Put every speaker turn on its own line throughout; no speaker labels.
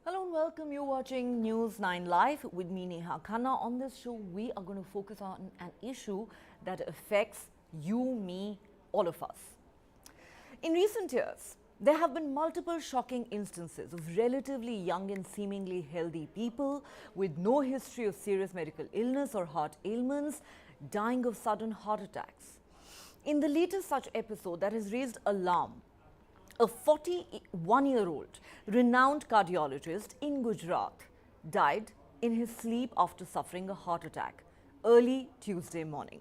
Hello and welcome. You're watching News9 Live with me, Neha Khanna. On this show, we are going to focus on an issue that affects you, me, all of us. In recent years, there have been multiple shocking instances of relatively young and seemingly healthy people with no history of serious medical illness or heart ailments dying of sudden heart attacks. In the latest such episode that has raised alarm, a 41-year-old renowned cardiologist in Gujarat died in his sleep after suffering a heart attack early Tuesday morning.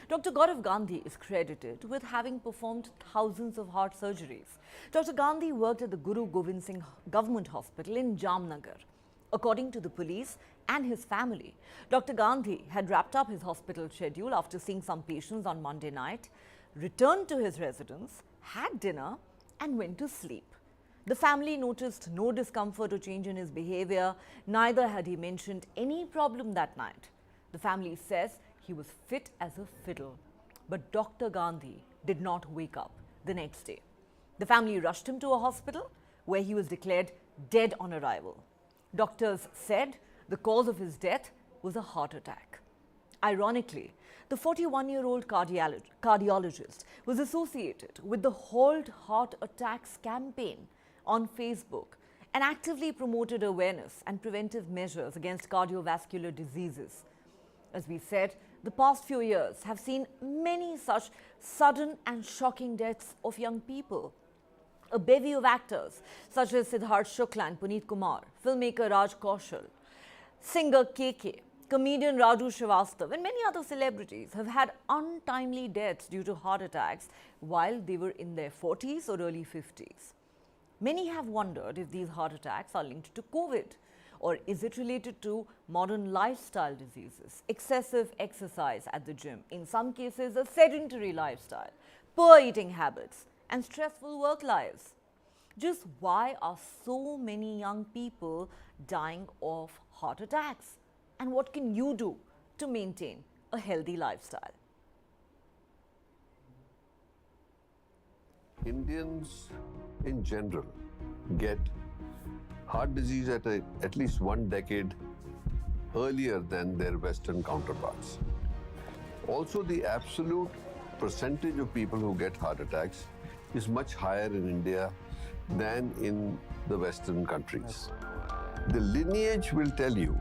Dr. Gaurav Gandhi is credited with having performed thousands of heart surgeries. Dr. Gandhi worked at the Guru Gobind Singh Government Hospital in Jamnagar. According to the police and his family, Dr. Gandhi had wrapped up his hospital schedule after seeing some patients on Monday night, returned to his residence, had dinner, and went to sleep. The family noticed no discomfort or change in his behavior, neither had he mentioned any problem that night. The family says he was fit as a fiddle. But Dr. Gandhi did not wake up the next day. The family rushed him to a hospital where he was declared dead on arrival. Doctors said the cause of his death was a heart attack. Ironically, the 41-year-old cardiologist was associated with the Halt Heart Attacks campaign on Facebook and actively promoted awareness and preventive measures against cardiovascular diseases. As we said, the past few years have seen many such sudden and shocking deaths of young people. A bevy of actors such as Siddharth Shukla and Puneet Kumar, filmmaker Raj Kaushal, singer KK, comedian Raju Srivastav and many other celebrities have had untimely deaths due to heart attacks while they were in their 40s or early 50s. Many have wondered if these heart attacks are linked to COVID, or is it related to modern lifestyle diseases, excessive exercise at the gym, in some cases a sedentary lifestyle, poor eating habits and stressful work lives. Just why are so many young people dying of heart attacks? And what can you do to maintain a healthy lifestyle?
Indians in general get heart disease at least one decade earlier than their Western counterparts. Also, the absolute percentage of people who get heart attacks is much higher in India than in the Western countries. The lineage will tell you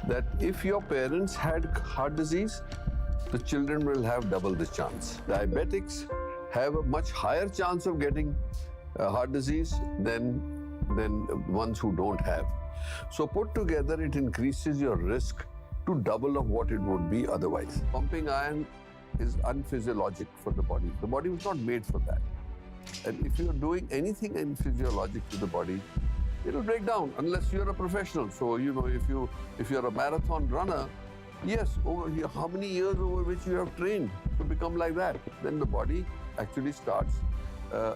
that if your parents had heart disease, the children will have double the chance. Diabetics have a much higher chance of getting heart disease than ones who don't have. So put together, it increases your risk to double of what it would be otherwise. Pumping iron is unphysiologic for the body. The body was not made for that. And if you're doing anything unphysiologic to the body, it'll break down unless you're a professional. So, if you're a marathon runner, yes, over here, how many years over which you have trained to become like that? Then the body actually starts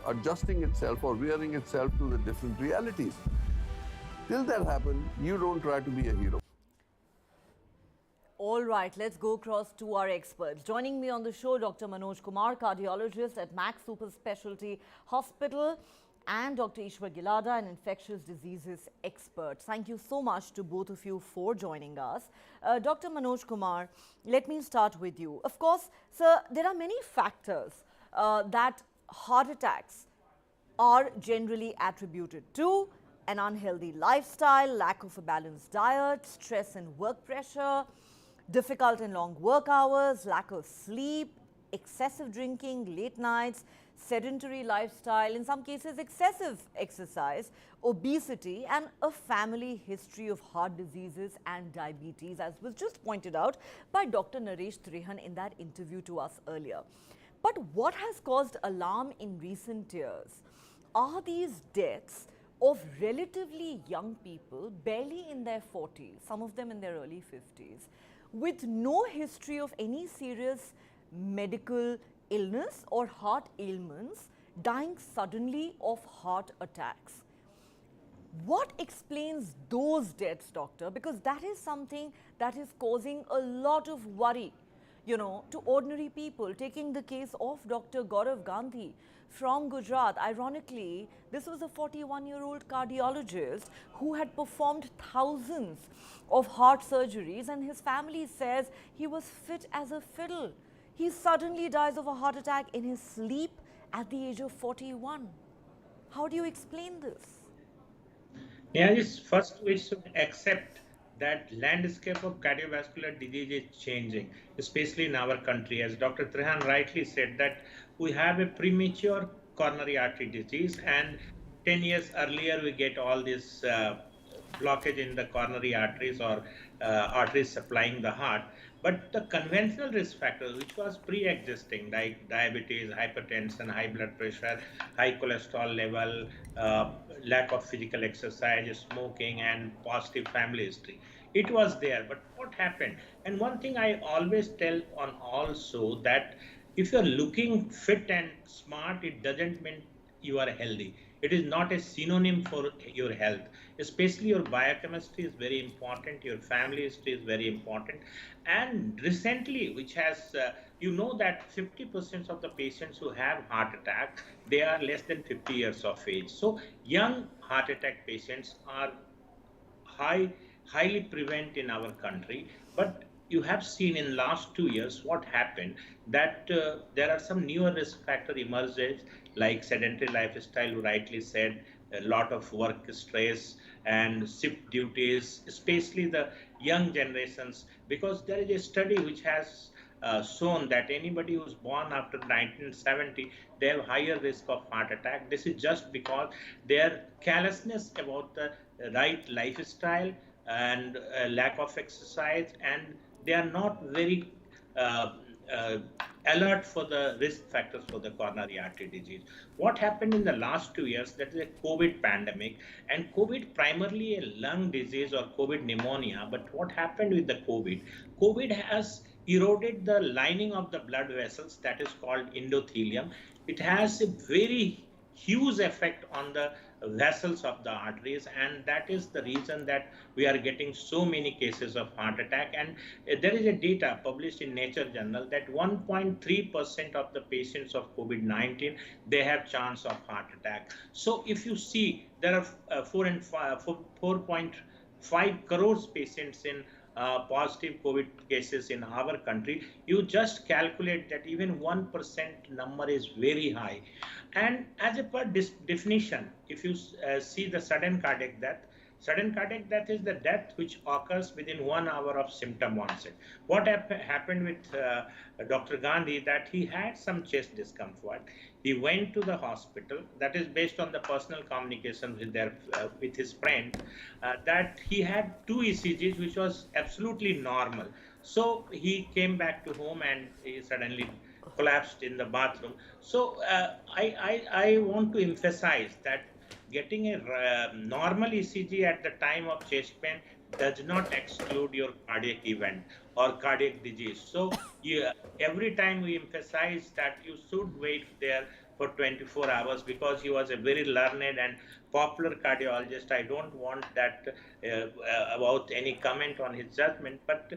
adjusting itself or wearing itself to the different realities. Till that happens, you don't try to be a hero.
All right, let's go across to our experts. Joining me on the show, Dr. Manoj Kumar, cardiologist at Max Super Specialty Hospital, and Dr. Ishwar Gilada, an infectious diseases expert. Thank you so much to both of you for joining us. Dr. Manoj Kumar, let me start with you. Of course, sir, there are many factors that heart attacks are generally attributed to: an unhealthy lifestyle, lack of a balanced diet, stress and work pressure, difficult and long work hours, lack of sleep, excessive drinking, late nights, sedentary lifestyle, in some cases excessive exercise, obesity, and a family history of heart diseases and diabetes, as was just pointed out by Dr. Naresh Trehan in that interview to us earlier. But what has caused alarm in recent years are these deaths of relatively young people, barely in their 40s, some of them in their early 50s, with no history of any serious medical illness or heart ailments, dying suddenly of heart attacks. What explains those deaths, doctor? Because that is something that is causing a lot of worry to ordinary people. Taking the case of Dr. Gaurav Gandhi from Gujarat. Ironically, this was a 41-year-old cardiologist who had performed thousands of heart surgeries, and his family says he was fit as a fiddle. He suddenly dies of a heart attack in his sleep at the age of 41. How do you explain this?
Yeah, just first we should accept that landscape of cardiovascular disease is changing, especially in our country. As Dr. Trehan rightly said, that we have a premature coronary artery disease, and 10 years earlier we get all this blockage in the coronary arteries or arteries supplying the heart. But the conventional risk factors, which was pre-existing, like diabetes, hypertension, high blood pressure, high cholesterol level, lack of physical exercise, smoking, and positive family history, it was there. But what happened? And one thing I always tell on also, that if you're looking fit and smart, it doesn't mean you are healthy. It is not a synonym for your health. Especially your biochemistry is very important, your family history is very important. And recently, which has, that 50% of the patients who have heart attack, they are less than 50 years of age. So young heart attack patients are highly prevalent in our country. But you have seen in last 2 years what happened, that there are some newer risk factor emerges, like sedentary lifestyle, you rightly said, a lot of work stress and shift duties, especially the young generations, because there is a study which has shown that anybody who's born after 1970, they have higher risk of heart attack. This is just because their carelessness about the right lifestyle and lack of exercise, and they are not very uh, uh, alert for the risk factors for the coronary artery disease. What happened in the last 2 years, that is a COVID pandemic, and COVID primarily a lung disease or COVID pneumonia. But what happened with the COVID? COVID has eroded the lining of the blood vessels, that is called endothelium. It has a very huge effect on the vessels of the arteries, and that is the reason that we are getting so many cases of heart attack. And there is a data published in Nature journal that 1.3% of the patients of COVID-19, they have chance of heart attack. So if you see, there are 4.5 crores patients in positive COVID cases in our country. You just calculate that even 1% number is very high. And as a per definition, if you see the sudden cardiac death is the death which occurs within 1 hour of symptom onset. What happened with Dr. Gandhi, that he had some chest discomfort. He went to the hospital. That is based on the personal communication with his friend, that he had 2 ECGs, which was absolutely normal. So he came back to home and he suddenly collapsed in the bathroom. So I want to emphasize that getting a normal ECG at the time of chest pain does not exclude your cardiac event or cardiac disease. So every time we emphasize that you should wait there for 24 hours, because he was a very learned and popular cardiologist. I don't want that about any comment on his judgment, but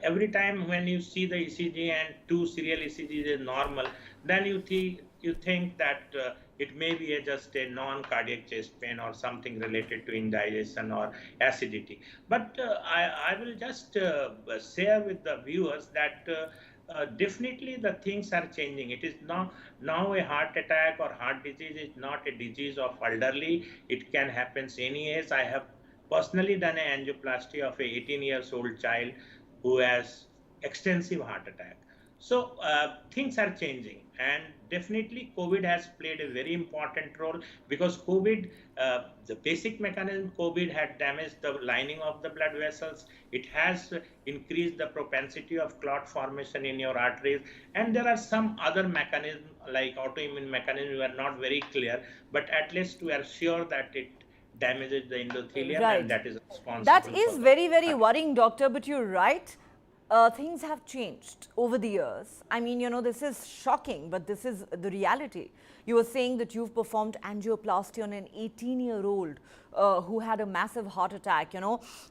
every time when you see the ECG and 2 serial ECGs is normal, then you think that it may be just a non-cardiac chest pain or something related to indigestion or acidity. But I will just share with the viewers that definitely the things are changing. It is now a heart attack or heart disease is not a disease of elderly. It can happen any age. I have personally done an angioplasty of a 18 years old child who has extensive heart attack. So things are changing, and definitely COVID has played a very important role, because COVID, the basic mechanism, COVID had damaged the lining of the blood vessels. It has increased the propensity of clot formation in your arteries, and there are some other mechanisms like autoimmune mechanism were not very clear, but at least we are sure that it damages the endothelium, and
Right.
that is responsible
That
for
is
the
very, very worrying, doctor, but you're right. things have changed over the years. I mean, this is shocking, but this is the reality. You were saying that you've performed angioplasty on an 18-year-old who had a massive heart attack.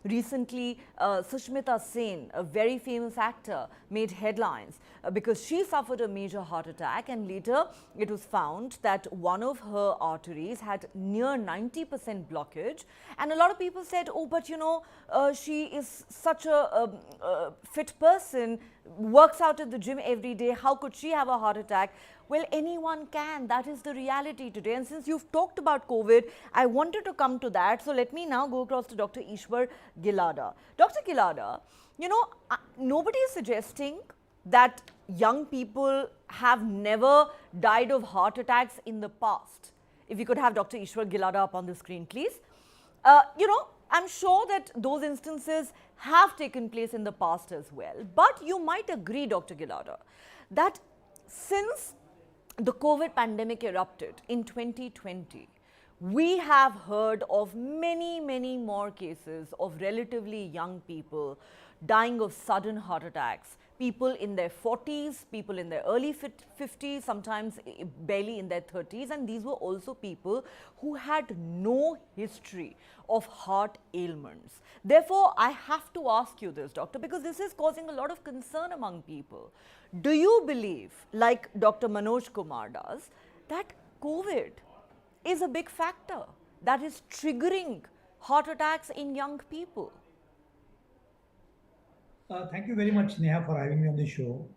Recently, Sushmita Sen, a very famous actor, made headlines because she suffered a major heart attack, and later it was found that one of her arteries had near 90% blockage. And a lot of people said, oh, but she is such a fit person, works out at the gym every day. How could she have a heart attack? Well, anyone can. That is the reality today. And since you've talked about COVID, I wanted to come to that. So let me now go across to Dr. Ishwar Gilada. Dr. Gilada, nobody is suggesting that young people have never died of heart attacks in the past. If you could have Dr. Ishwar Gilada up on the screen, please. I'm sure that those instances have taken place in the past as well. But you might agree, Dr. Gilada, that since the COVID pandemic erupted in 2020, we have heard of many, many more cases of relatively young people dying of sudden heart attacks. People in their 40s, people in their early 50s, sometimes barely in their 30s. And these were also people who had no history of heart ailments. Therefore, I have to ask you this, doctor, because this is causing a lot of concern among people. Do you believe, like Dr. Manoj Kumar does, that COVID is a big factor that is triggering heart attacks in young people?
Thank you very much, Neha, for having me on the show.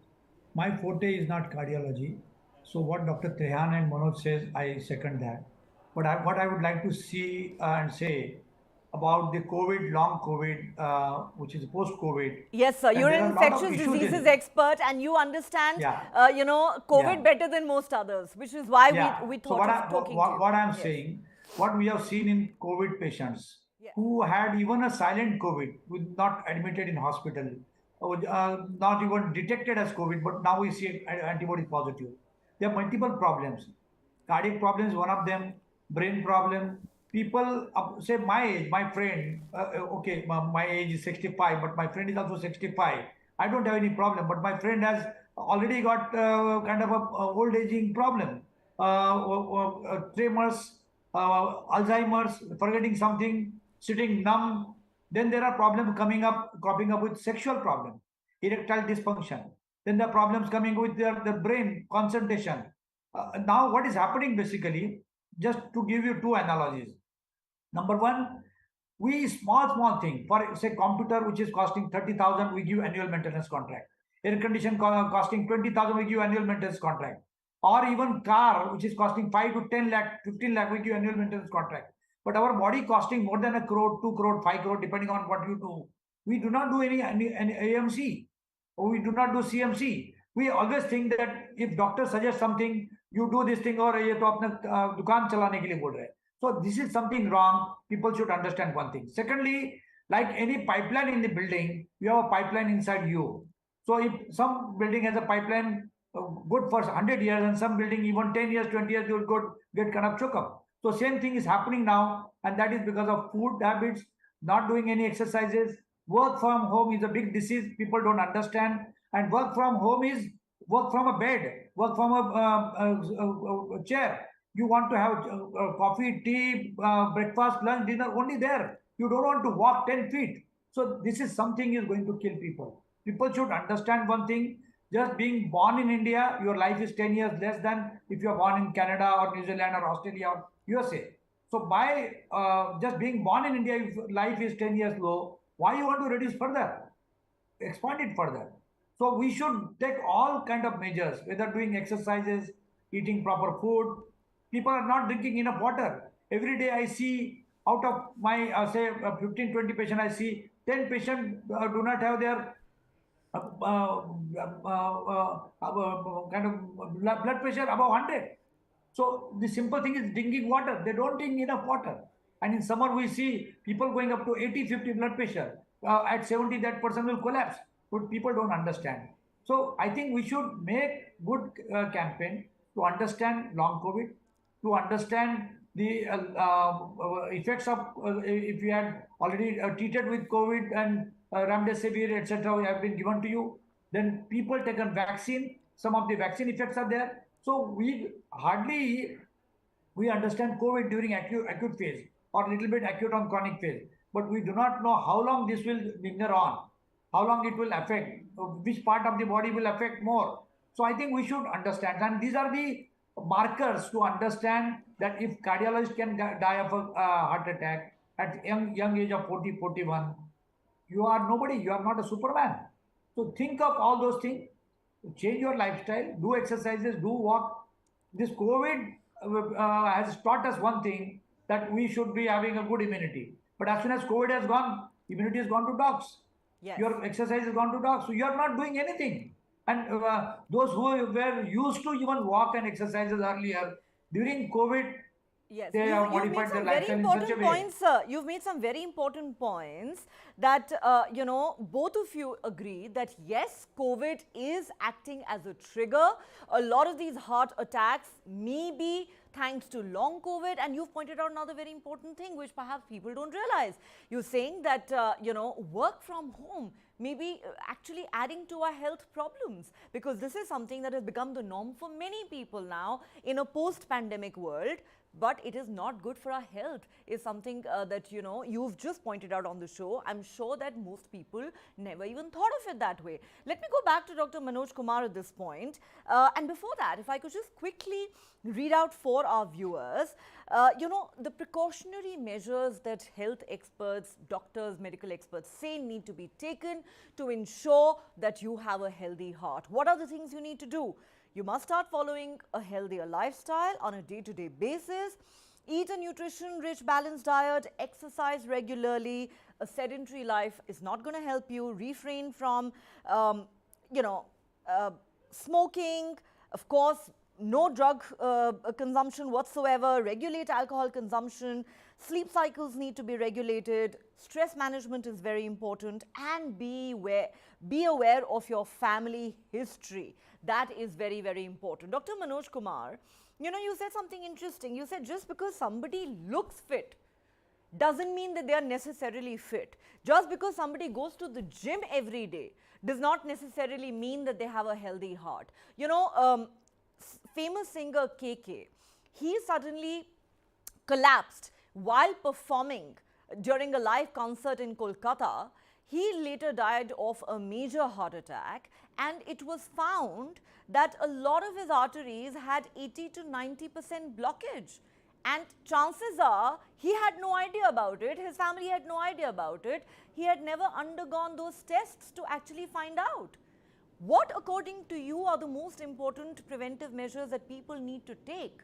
My forte is not cardiology. So what Dr. Trehan and Manoj says, I second that. But what I would like to see and say about the COVID, long COVID, which is post-COVID.
Yes, sir. You're an infectious diseases expert, and you understand, COVID better than most others, which is why we thought of talking to you.
What I'm saying, what we have seen in COVID patients who had even a silent COVID, not admitted in hospital, not even detected as COVID, but now we see antibody positive. There are multiple problems. Cardiac problems, one of them, brain problem. People, say my age, my friend, my age is 65, but my friend is also 65. I don't have any problem, but my friend has already got kind of a old aging problem. Tremors, Alzheimer's, forgetting something, sitting numb. Then there are problems cropping up with sexual problem, erectile dysfunction. Then the problems coming with the brain concentration. Now what is happening basically, just to give you two analogies. Number one, we small thing, for say computer which is costing 30,000, we give annual maintenance contract. Air condition costing 20,000, we give annual maintenance contract. Or even car which is costing 5 to 10 lakh, 15 lakh, we give annual maintenance contract. But our body costing more than 1 crore, 2 crore, 5 crore, depending on what you do. We do not do any AMC, or we do not do CMC. We always think that if doctor suggests something, you do this thing, or ye to apna dukaan chalane ke liye bol rahe. So this is something wrong. People should understand one thing. Secondly, like any pipeline in the building, you have a pipeline inside you. So if some building has a pipeline good for 100 years, and some building even 10 years, 20 years, you will get kind of choke up. So same thing is happening now, and that is because of food habits, not doing any exercises. Work from home is a big disease. People don't understand. And work from home is work from a bed, work from a chair. You want to have coffee, tea, breakfast, lunch, dinner only there. You don't want to walk 10 feet. So this is something is going to kill people. People should understand one thing. Just being born in India, your life is 10 years less than if you're born in Canada or New Zealand or Australia or USA. So by just being born in India, if life is 10 years low, why you want to reduce further? Expand it further. So we should take all kind of measures, whether doing exercises, eating proper food. People are not drinking enough water. Every day I see out of my, say 15, 20 patients, I see 10 patients do not have their kind of blood pressure above 100. So the simple thing is drinking water. They don't drink enough water. And in summer we see people going up to 80, 50 blood pressure. At 70, that person will collapse. But people don't understand. So I think we should make good campaign to understand long COVID, to understand the effects of if you had already treated with COVID and remdesivir, etc., have been given to you. Then people taken vaccine. Some of the vaccine effects are there. So we understand COVID during acute phase or little bit acute on chronic phase, but we do not know how long this will linger on, how long it will affect, which part of the body will affect more. So I think we should understand, and these are the markers to understand that if cardiologist can die of a heart attack at young age of 40, 41, you are nobody, you are not a Superman. So think of all those things, change your lifestyle, do exercises, do walk. This COVID has taught us one thing, that we should be having a good immunity. But as soon as COVID has gone, immunity has gone to dogs.
Yes.
Your exercise has gone to dogs. So you are not doing anything. And those who were used to even walk and exercises earlier, during COVID,
Yes,
they have
you've made
modified their
some very
lifestyle in such a
important
way.
points, sir. You've made some very important points that, both of you agree that yes, COVID is acting as a trigger. A lot of these heart attacks may be thanks to long COVID, and you've pointed out another very important thing which perhaps people don't realize. You're saying that, work from home may be actually adding to our health problems, because this is something that has become the norm for many people now in a post-pandemic world. But it is not good for our health, is something that, you've just pointed out on the show. I'm sure that most people never even thought of it that way. Let me go back to Dr. Manoj Kumar at this point. And before that, if I could just quickly read out for our viewers, the precautionary measures that health experts, doctors, medical experts say need to be taken to ensure that you have a healthy heart. What are the things you need to do? You must start following a healthier lifestyle on a day-to-day basis. Eat a nutrition-rich, balanced diet, exercise regularly. A sedentary life is not going to help you. Refrain from, smoking. Of course, no drug consumption whatsoever. Regulate alcohol consumption. Sleep cycles need to be regulated. Stress management is very important. And be aware of your family history. That is very, very important. Dr. Manoj Kumar, you said something interesting. You said just because somebody looks fit doesn't mean that they are necessarily fit. Just because somebody goes to the gym every day does not necessarily mean that they have a healthy heart. Famous singer KK, he suddenly collapsed while performing during a live concert in Kolkata. He later died of a major heart attack, and it was found that a lot of his arteries had 80 to 90% blockage. And chances are he had no idea about it, his family had no idea about it, he had never undergone those tests to actually find out. What, according to you, are the most important preventive measures that people need to take?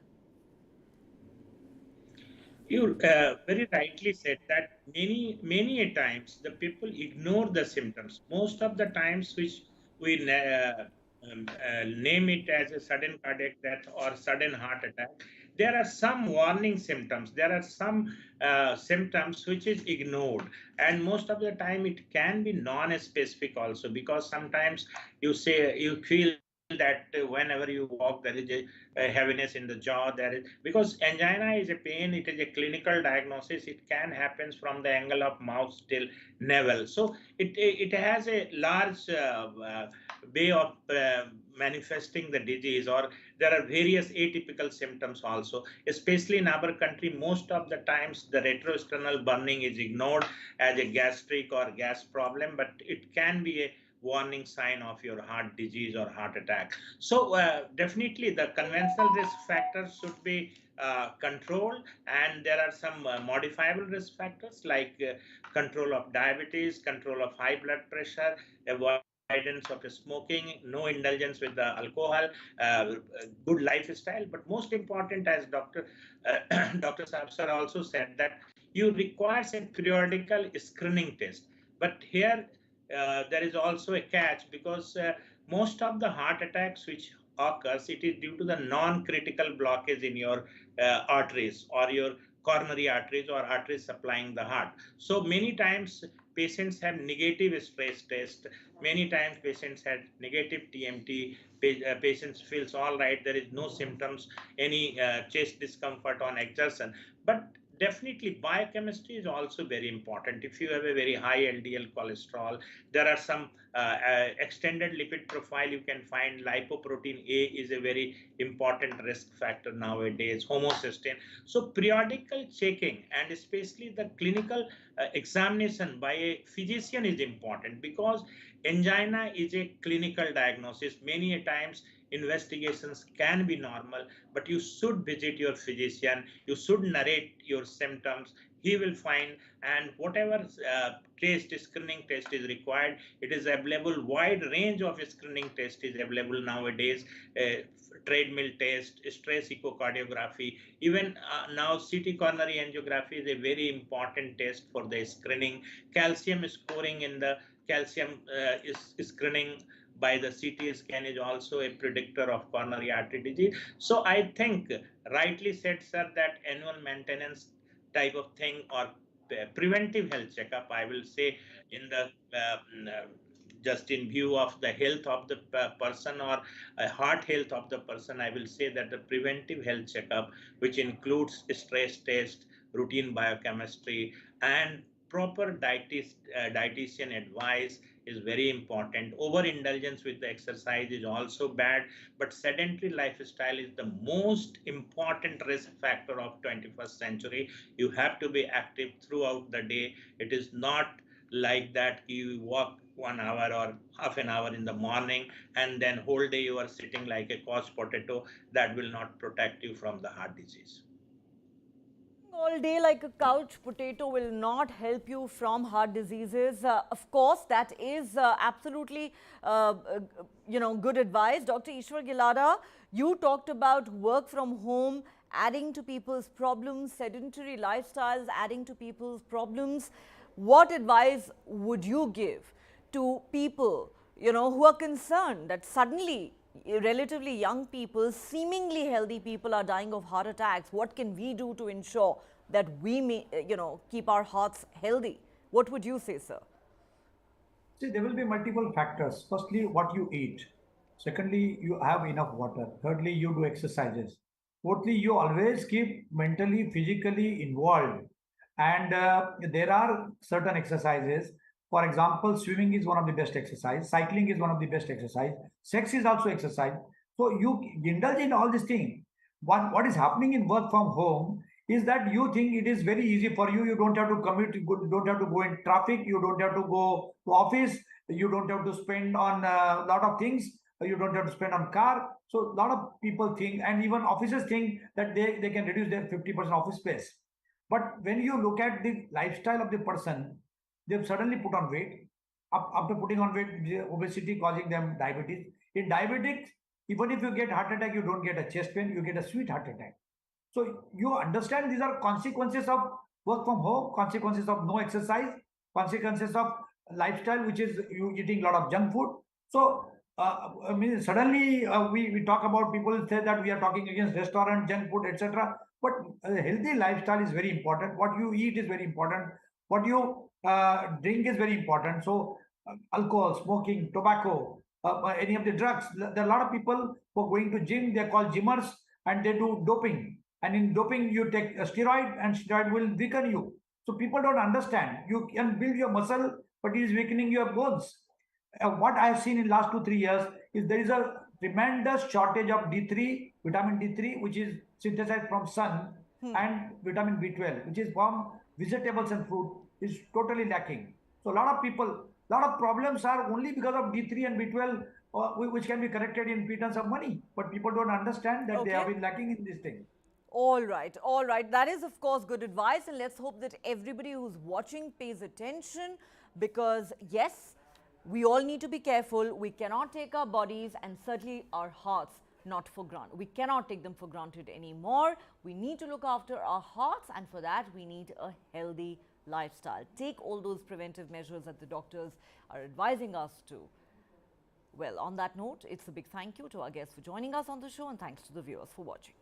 You very rightly said that many a times the people ignore the symptoms. Most of the times, which we name it as a sudden cardiac death or sudden heart attack, there are some warning symptoms. There are some symptoms which is ignored, and most of the time it can be non-specific also, because sometimes you feel that whenever you walk there is a heaviness in the jaw. There is, because angina is a pain, it is a clinical diagnosis, it can happen from the angle of mouth till navel. So it has a large way of manifesting the disease, or there are various atypical symptoms also. Especially in our country, most of the times the retroexternal burning is ignored as a gastric or gas problem, but it can be a warning sign of your heart disease or heart attack. So definitely the conventional risk factors should be controlled, and there are some modifiable risk factors like control of diabetes, control of high blood pressure, avoidance of smoking, no indulgence with the alcohol, good lifestyle. But most important, as Dr. Saab sir also said, that you require a periodical screening test. But here there is also a catch, because most of the heart attacks which occurs, it is due to the non-critical blockage in your arteries or your coronary arteries or arteries supplying the heart. So many times patients have negative stress test. Many times patients had negative TMT. Patients feels all right. There is no symptoms, any chest discomfort on exertion. But definitely biochemistry is also very important. If you have a very high LDL cholesterol, there are some extended lipid profile. You can find lipoprotein A is a very important risk factor nowadays, homocysteine. So periodical checking and especially the clinical examination by a physician is important, because angina is a clinical diagnosis. Many a times investigations can be normal, but you should visit your physician. You should narrate your symptoms. He will find, and whatever screening test is required, it is available. Wide range of screening test is available nowadays. Treadmill test, stress echocardiography, even now CT coronary angiography is a very important test for the screening. Calcium scoring in the calcium is screening by the CT scan is also a predictor of coronary artery disease. So I think rightly said, sir, that annual maintenance type of thing, or preventive health checkup, I will say, in the just in view of the health of the person, or heart health of the person, I will say that the preventive health checkup, which includes stress test, routine biochemistry, and proper dietitian advice is very important. Overindulgence with the exercise is also bad, but sedentary lifestyle is the most important risk factor of 21st century. You have to be active throughout the day. It is not like that you walk 1 hour or half an hour in the morning and then whole day you are sitting like a couch potato. That will not protect you from the heart disease.
All day like a couch potato will not help you from heart diseases. Of course, that is absolutely, good advice. Dr. Ishwar Gilada, you talked about work from home adding to people's problems, sedentary lifestyles adding to people's problems. What advice would you give to people, who are concerned that suddenly relatively young people, seemingly healthy people are dying of heart attacks? What can we do to ensure that we may, keep our hearts healthy? What would you say, sir?
See, there will be multiple factors. Firstly, what you eat. Secondly, you have enough water. Thirdly, you do exercises. Fourthly, you always keep mentally, physically involved. And there are certain exercises. For example, swimming is one of the best exercise. Cycling is one of the best exercise. Sex is also exercise. So you indulge in all these things. What is happening in work from home is that you think it is very easy for you. You don't have to commute, you don't have to go in traffic, you don't have to go to office, you don't have to spend on a lot of things, you don't have to spend on car. So a lot of people think, and even officers think, that they can reduce their 50% office space. But when you look at the lifestyle of the person, they've suddenly put on weight. After putting on weight, obesity causing them diabetes. In diabetics, even if you get heart attack, you don't get a chest pain, you get a sweet heart attack. So you understand these are consequences of work from home, consequences of no exercise, consequences of lifestyle, which is you eating a lot of junk food. So I mean, suddenly we talk about, people say that we are talking against restaurant, junk food, etc. But a healthy lifestyle is very important. What you eat is very important. What you drink is very important. So alcohol, smoking, tobacco, any of the drugs. There are a lot of people who are going to gym. They are called gymmers, and they do doping. And in doping, you take a steroid, and steroid will weaken you. So people don't understand. You can build your muscle, but it is weakening your bones. What I have seen in last 2-3 years is there is a tremendous shortage of D3, vitamin D3, which is synthesized from sun, and vitamin B12, which is from vegetables and fruit, is totally lacking. So a lot of people, a lot of problems are only because of D3 and B12, which can be corrected in pittance of money. But people don't understand that they have been lacking in this thing.
All right, all right. That is, of course, good advice. And let's hope that everybody who's watching pays attention, because, yes, we all need to be careful. We cannot take our bodies and certainly our hearts not for granted. We cannot take them for granted anymore. We need to look after our hearts, and for that, we need a healthy lifestyle. Take all those preventive measures that the doctors are advising us to. Well, on that note, it's a big thank you to our guests for joining us on the show, and thanks to the viewers for watching.